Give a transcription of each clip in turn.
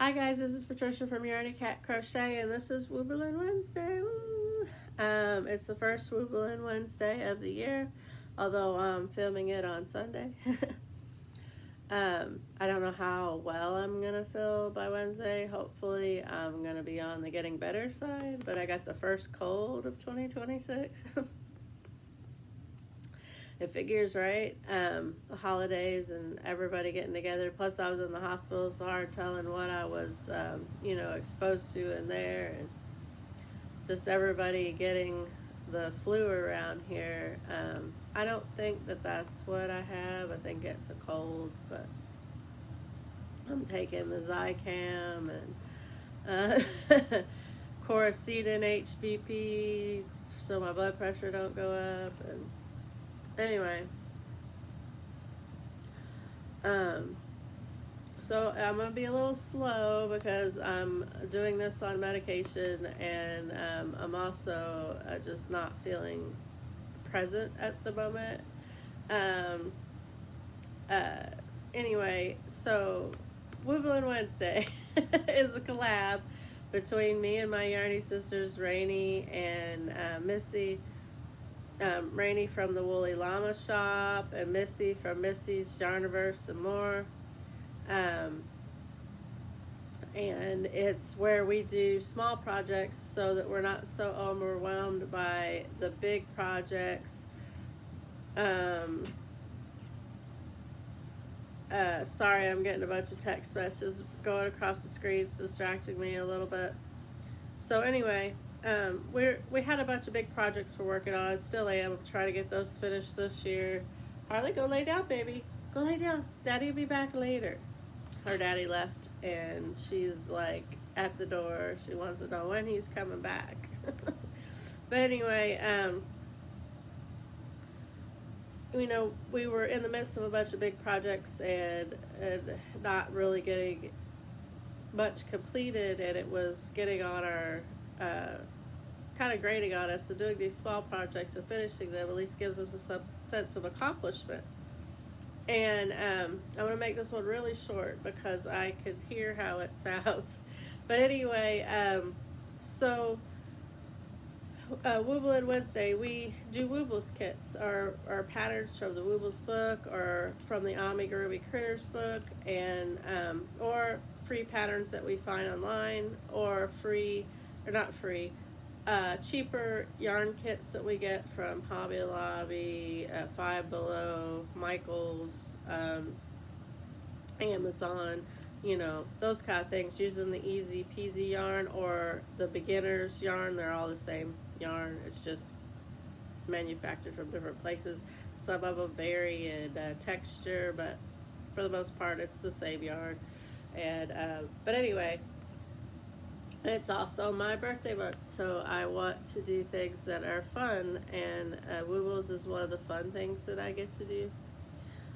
Hi guys, this is Patricia from Ranee Cat Crochet, and this is Wooblin Wednesday. Woo! It's the first Wooblin Wednesday of the year, although I'm filming it on Sunday. I don't know how well I'm gonna feel by Wednesday. Hopefully, I'm gonna be on the getting better side. But I got the first cold of 2026. It figures, right? The holidays and everybody getting together. Plus, I was in the hospital. It's hard telling what I was, exposed to in there, and just everybody getting the flu around here. I don't think that that's what I have. I think it's a cold, but I'm taking the Zicam and Coracetin HBP so my blood pressure don't go up. And anyway. So I'm gonna be a little slow because I'm doing this on medication, and I'm also just not feeling present at the moment. Um, uh, anyway, so Wooblin Wednesday is a collab between me and my Yarny sisters, Ranee and Missi. Ranee from the Woolly Llama Shop, and Missi from Missi's Yarniverse and more. And it's where we do small projects so that we're not so overwhelmed by the big projects. Sorry, I'm getting a bunch of text messages going across the screen. It's distracting me a little bit. So anyway, we had a bunch of big projects we're working on. I still am. I'm trying to get those finished this year. Harley, go lay down, baby. Go lay down. Daddy will be back later. Her daddy left, and she's like at the door. She wants to know when he's coming back. But anyway, we were in the midst of a bunch of big projects and not really getting much completed, and it was getting on our kind of grating on us. So doing these small projects and finishing them at least gives us a sense of accomplishment. And I'm going to make this one really short because I could hear how it sounds. But anyway, Wooblin Wednesday, we do Woobles kits, or patterns from the Woobles book, or from the Amie Groovy Critters book, and or free patterns that we find online, or cheaper yarn kits that we get from Hobby Lobby, Five Below, Michaels, Amazon, those kind of things, using the easy peasy yarn or the beginner's yarn. They're all the same yarn. It's just manufactured from different places. Some of them vary in texture, but for the most part it's the same yarn. And but anyway, it's also my birthday month, so I want to do things that are fun, and Woobles is one of the fun things that I get to do.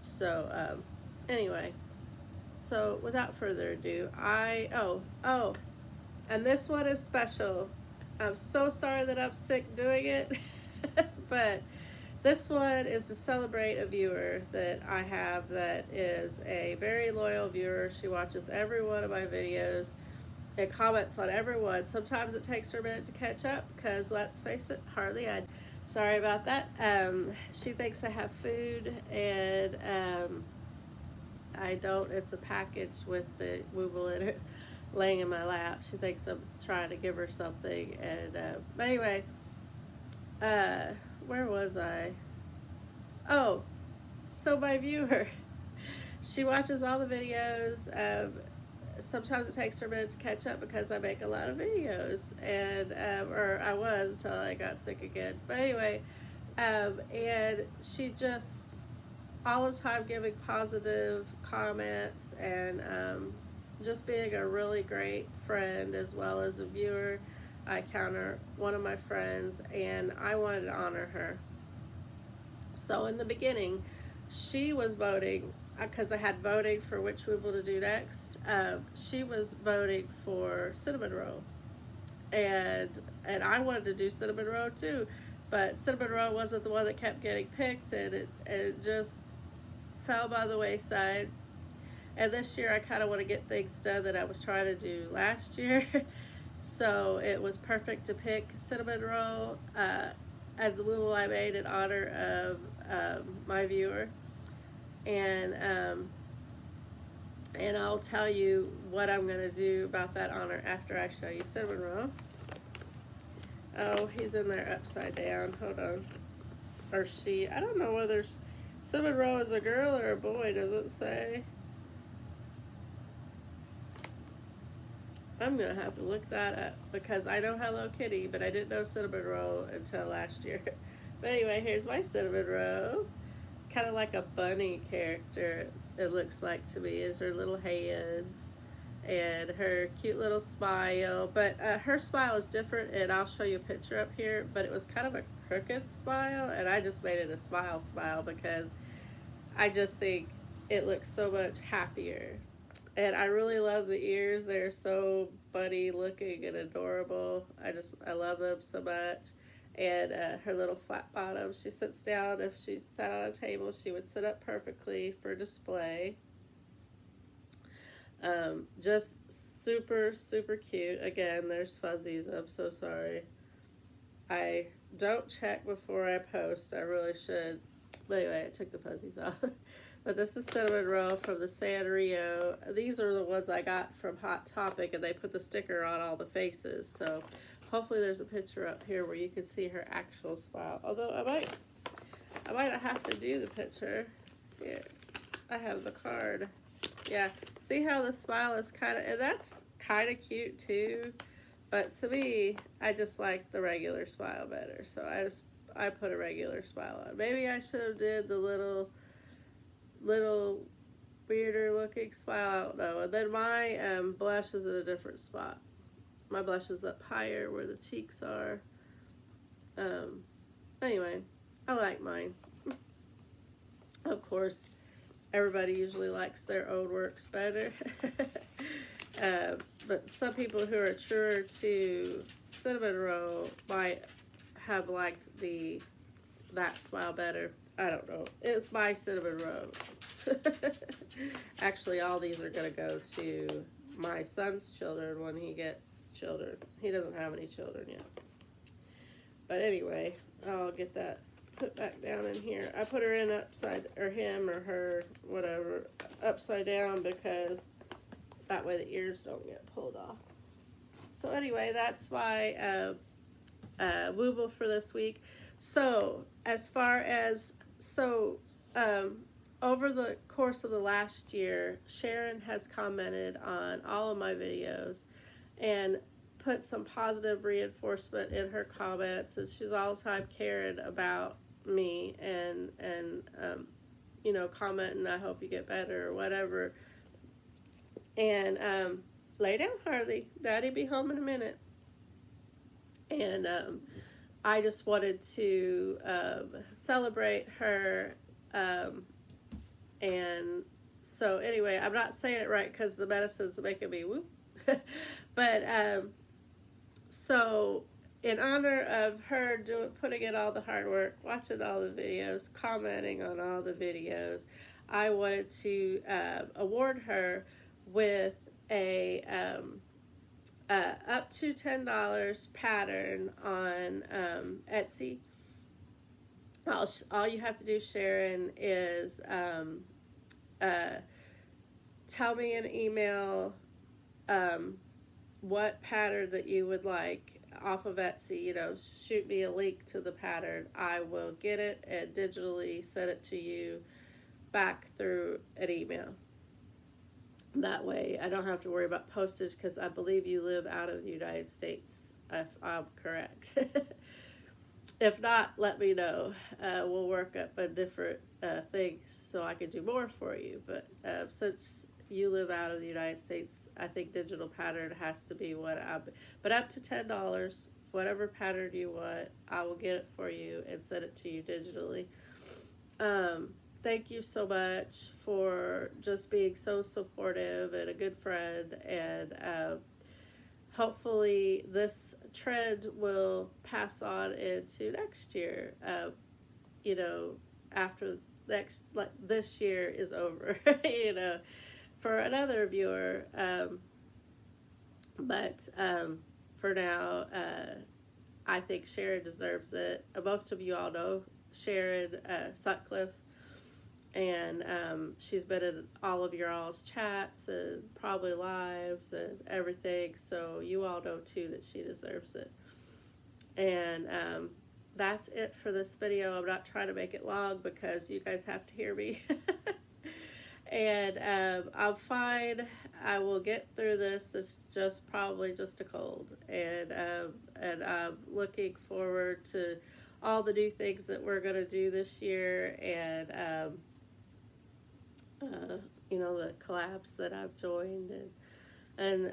So anyway, so without further ado, and this one is special. I'm so sorry that I'm sick doing it, but this one is to celebrate a viewer that I have that is a very loyal viewer. She watches every one of my videos. It comments on everyone. Sometimes it takes her a minute to catch up because, let's face it, hardly I. Sorry about that. She thinks I have food, and I don't. It's a package with the Wooble in it laying in my lap. She thinks I'm trying to give her something. And but anyway, where was I? Oh, so my viewer, she watches all the videos. Sometimes it takes her a minute to catch up because I make a lot of videos, and or I was until I got sick again. But anyway, and she just all the time giving positive comments, and just being a really great friend as well as a viewer. I count her one of my friends, and I wanted to honor her. So in the beginning, she was voting, because I had voting for which Wooble to do next. She was voting for cinnamon roll, and I wanted to do cinnamon roll too, but cinnamon roll wasn't the one that kept getting picked, and it just fell by the wayside. And this year I kind of want to get things done that I was trying to do last year. So it was perfect to pick cinnamon roll as the wooble I made in honor of my viewer. And and I'll tell you what I'm going to do about that honor after I show you cinnamon roll. Oh, he's in there upside down. Hold on. Or she. I don't know whether cinnamon roll is a girl or a boy. Does it say? I'm going to have to look that up because I know Hello Kitty, but I didn't know cinnamon roll until last year. But anyway, here's my cinnamon roll. It's kind of like a bunny character, it looks like to me, is her little hands and her cute little smile. But her smile is different, and I'll show you a picture up here. But it was kind of a crooked smile, and I just made it a smile because I just think it looks so much happier. And I really love the ears. They're so bunny looking and adorable. I love them so much. And her little flat bottom, she sits down. If she sat on a table, she would sit up perfectly for display. Just super, super cute. Again, there's fuzzies. I'm so sorry. I don't check before I post. I really should. But anyway, I took the fuzzies off. But this is cinnamon roll from the Sanrio. These are the ones I got from Hot Topic, and they put the sticker on all the faces. So hopefully there's a picture up here where you can see her actual smile. Although I might not have to do the picture. Here, I have the card. Yeah, see how the smile is kind of, and that's kind of cute too. But to me, I just like the regular smile better. So I put a regular smile on. Maybe I should have did the little weirder looking smile. I don't know. And then my blush is in a different spot. My blush is up higher where the cheeks are. Anyway, I like mine. Of course, everybody usually likes their own works better. But some people who are truer to cinnamon roll might have liked that smile better. I don't know. It's my cinnamon roll. Actually, all these are going to go to my son's children when he gets children. He doesn't have any children yet. But anyway, I'll get that put back down in here. I put her in upside, or him or her, whatever, upside down because that way the ears don't get pulled off. So anyway, that's my wooble for this week. So as far as, over the course of the last year, Sharon has commented on all of my videos and put some positive reinforcement in her comments, and she's all the time caring about me and commenting, I hope you get better or whatever. And lay down, Harley. Daddy be home in a minute. And I just wanted to celebrate her. And so anyway, I'm not saying it right because the medicine's making me whoop. But so in honor of her putting in all the hard work, watching all the videos, commenting on all the videos, I wanted to award her with a up to $10 pattern on Etsy. All you have to do, Sharon, is tell me in email what pattern that you would like off of Etsy. Shoot me a link to the pattern. I will get it and digitally send it to you back through an email. That way I don't have to worry about postage because I believe you live out of the United States, if I'm correct. If not, let me know. We'll work up a different thing so I can do more for you. But since you live out of the United States, I think digital pattern has to be but up to $10, whatever pattern you want, I will get it for you and send it to you digitally. Thank you so much for just being so supportive and a good friend, and hopefully this trend will pass on into next year, after this year is over, for another viewer. But for now, I think Sharon deserves it. Most of you all know Sharon Sutcliffe, and she's been in all of your all's chats and probably lives and everything. So you all know too that she deserves it. And that's it for this video. I'm not trying to make it long because you guys have to hear me. And I'm fine. I will get through this. It's just probably just a cold, and I'm looking forward to all the new things that we're gonna do this year, and you know, the collabs that I've joined, and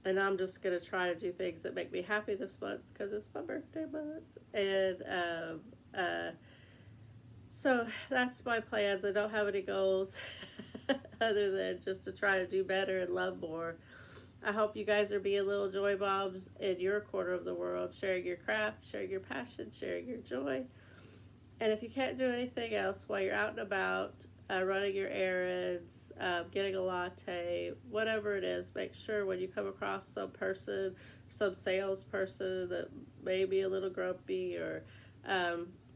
and I'm just gonna try to do things that make me happy this month because it's my birthday month, and so that's my plans. I don't have any goals other than just to try to do better and love more. I hope you guys are being little joy bombs in your corner of the world, sharing your craft, sharing your passion, sharing your joy. And if you can't do anything else while you're out and about, running your errands, getting a latte, whatever it is, make sure when you come across some person, some salesperson that may be a little grumpy, or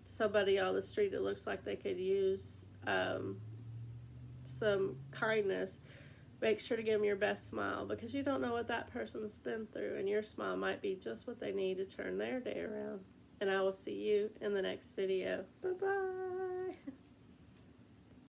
somebody on the street that looks like they could use some kindness, make sure to give them your best smile, because you don't know what that person's been through, and your smile might be just what they need to turn their day around. And I will see you in the next video. Bye-bye.